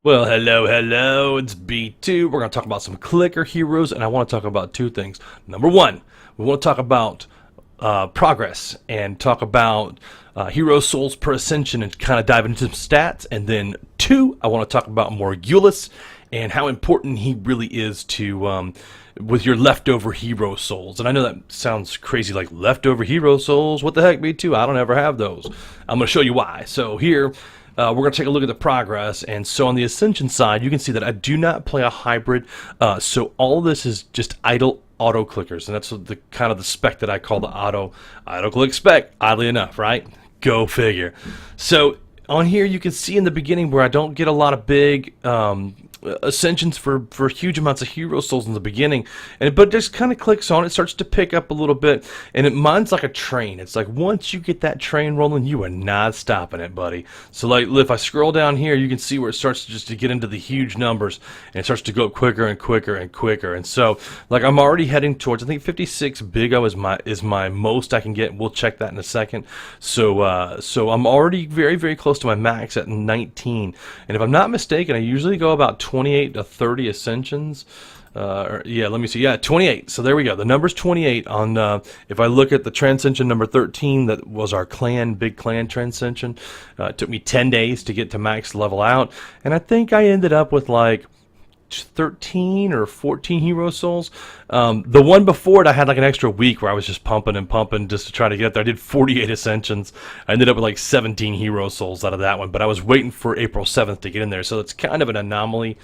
Well, hello, it's B2. We're going to talk about some clicker heroes, and I want to talk about two things. Number one, we want to talk about progress and talk about hero souls per ascension and kind of dive into some stats. And then two, I want to talk about Morgulis and how important he really is to with your leftover hero souls. And I know that sounds crazy, like leftover hero souls. What the heck, B2? I don't ever have those. I'm going to show you why. So here. We're going to take a look at the progress, and so on the Ascension side, you can see that I do not play a hybrid, so all this is just idle auto clickers, and that's the kind of the spec that I call the auto click spec, oddly enough, right? Go figure. So on here, you can see in the beginning where I don't get a lot of big ascensions for huge amounts of hero souls in the beginning, but it just kind of clicks on, it starts to pick up a little bit, and mine's like a train. It's like once you get that train rolling, you are not stopping it, buddy. So like if I scroll down here, you can see where it starts to get into the huge numbers, and it starts to go up quicker and quicker and quicker. And so like I'm already heading towards, I think 56 big O is my most I can get. We'll check that in a second. So so I'm already very close to my max at 19, and if I'm not mistaken, I usually go about 28 to 30 ascensions. Yeah, let me see. Yeah, 28. So there we go. The number's 28 on, if I look at the transcension number 13, that was our big clan transcension. It took me 10 days to get to max level out, and I think I ended up with like 13 or 14 hero souls. The one before it, I had like an extra week where I was just pumping and pumping just to try to get there. I did 48 ascensions. I ended up with like 17 hero souls out of that one, but I was waiting for April 7th to get in there, so it's kind of an anomaly.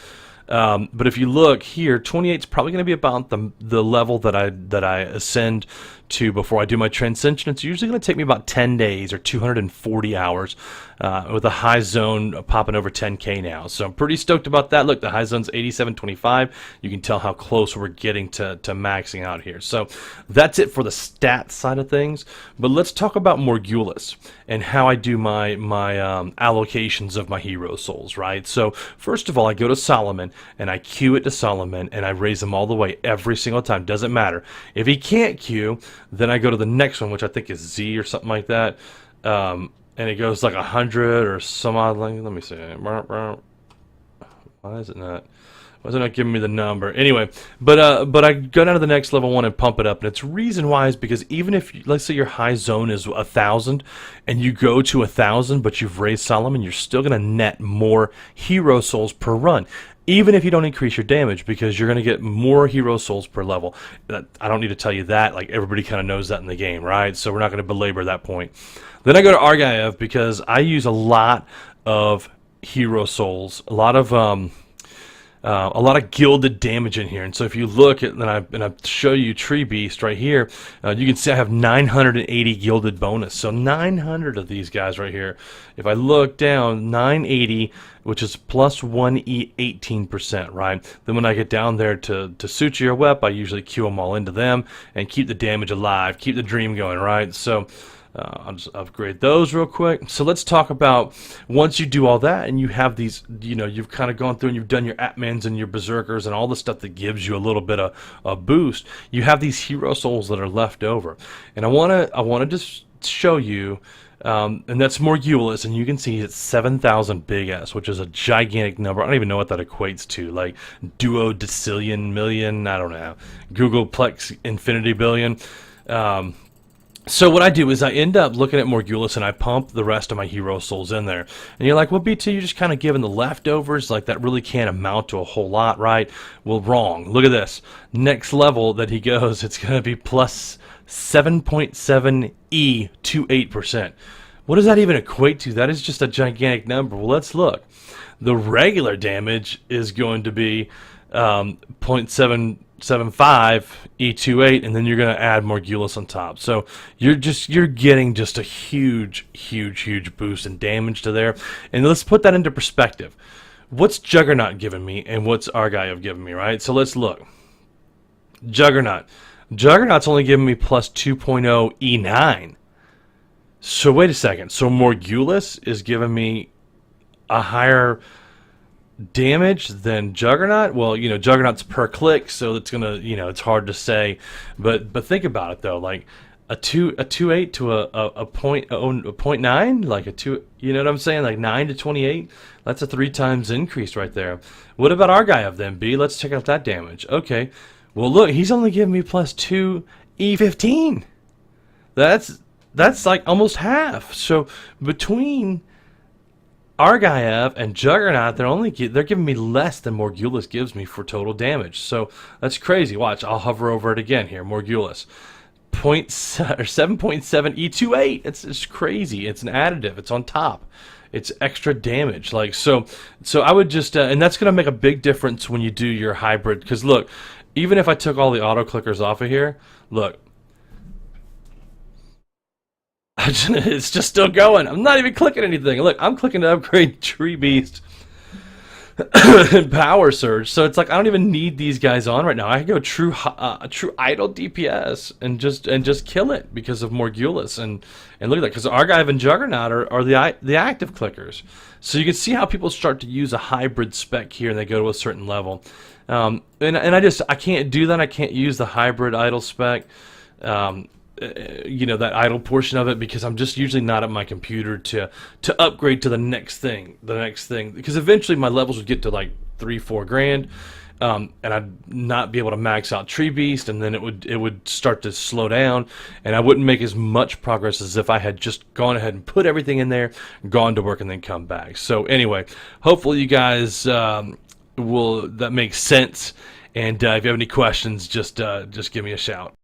But if you look here, 28 is probably going to be about the level that I ascend to before I do my transcension. It's usually going to take me about 10 days or 240 hours, with a high zone popping over 10k now. So I'm pretty stoked about that. Look, the high zone's 87.25. You can tell how close we're getting to maxing out here. So that's it for the stat side of things. But let's talk about Morgulis and how I do my allocations of my hero souls, right? So first of all, I go to Solomon and I queue it to Solomon and I raise them all the way every single time. Doesn't matter. If he can't queue, then I go to the next one, which I think is Z or something like that. And it goes like 100 or some odd length. Let me see. Why is it not? Why is it not giving me the number? Anyway, but I go down to the next level one and pump it up. And its reason why is because even if, let's say your high zone is 1,000 and you go to 1,000, but you've raised Solomon, you're still going to net more hero souls per run. Even if you don't increase your damage, because you're going to get more hero souls per level. I don't need to tell you that. Like, everybody kind of knows that in the game, right? So we're not going to belabor that point. Then I go to Argiev because I use a lot of hero souls, a lot of gilded damage in here. And so if you look at, and I show you Tree Beast right here, you can see I have 980 gilded bonus. So 900 of these guys right here. If I look down, 980, which is plus 1e 18%, right? Then when I get down there to Suchi or Wep, I usually queue them all into them and keep the damage alive, keep the dream going, right? So I'll just upgrade those real quick. So let's talk about once you do all that and you have these, you know, you've kind of gone through and you've done your Atmans and your Berserkers and all the stuff that gives you a little bit of a boost. You have these hero souls that are left over, and I want to just show you. And that's Morgulis, and you can see it's 7,000 big S, which is a gigantic number. I don't even know what that equates to, like duodecillion million, I don't know, Googleplex infinity billion. So what I do is I end up looking at Morgulis and I pump the rest of my hero souls in there. And you're like, well, BT, you're just kind of giving the leftovers, like that really can't amount to a whole lot, right? Well, wrong. Look at this. Next level that he goes, it's going to be plus 7.7 E 28%. What does that even equate to? That is just a gigantic number. Well, let's look. The regular damage is going to be 0.775 E28, and then you're going to add Morgulis on top. So you're getting just a huge boost in damage to there. And let's put that into perspective. What's Juggernaut giving me, and what's Argiev giving me, right? So let's look. Juggernaut's only giving me plus 2.0 E9. So wait a second. So Morgulis is giving me a higher damage than Juggernaut? Well, you know, Juggernaut's per click, so it's gonna, you know, it's hard to say. But think about it though. Like, a 2.8 to a point nine, like a two. You know what I'm saying? Like 9 to 28. That's a 3 times increase right there. What about our guy of them, B? Let's check out that damage. Okay. Well, look, he's only giving me plus 2 E15. That's like almost half. So between Argiev and Juggernaut, they're giving me less than Morgulis gives me for total damage. So that's crazy. Watch, I'll hover over it again here. Morgulis, 7.7 E28. It's crazy. It's an additive. It's on top. It's extra damage. Like so I would just and that's gonna make a big difference when you do your hybrid. Because look, even if I took all the auto clickers off of here, look. It's just still going. I'm not even clicking anything. Look, I'm clicking to upgrade Tree Beast and Power Surge. So it's like I don't even need these guys on right now. I can go true idle DPS and just kill it because of Morgulis and look at that, because Argive and Juggernaut are the active clickers. So you can see how people start to use a hybrid spec here and they go to a certain level. And I can't do that. I can't use the hybrid idle spec. You know, that idle portion of it, because I'm just usually not at my computer to upgrade to the next thing, because eventually my levels would get to like 3-4 grand, and I'd not be able to max out Tree Beast, and then it would start to slow down, and I wouldn't make as much progress as if I had just gone ahead and put everything in there, gone to work, and then come back. So anyway, hopefully you guys that makes sense, and if you have any questions, just give me a shout.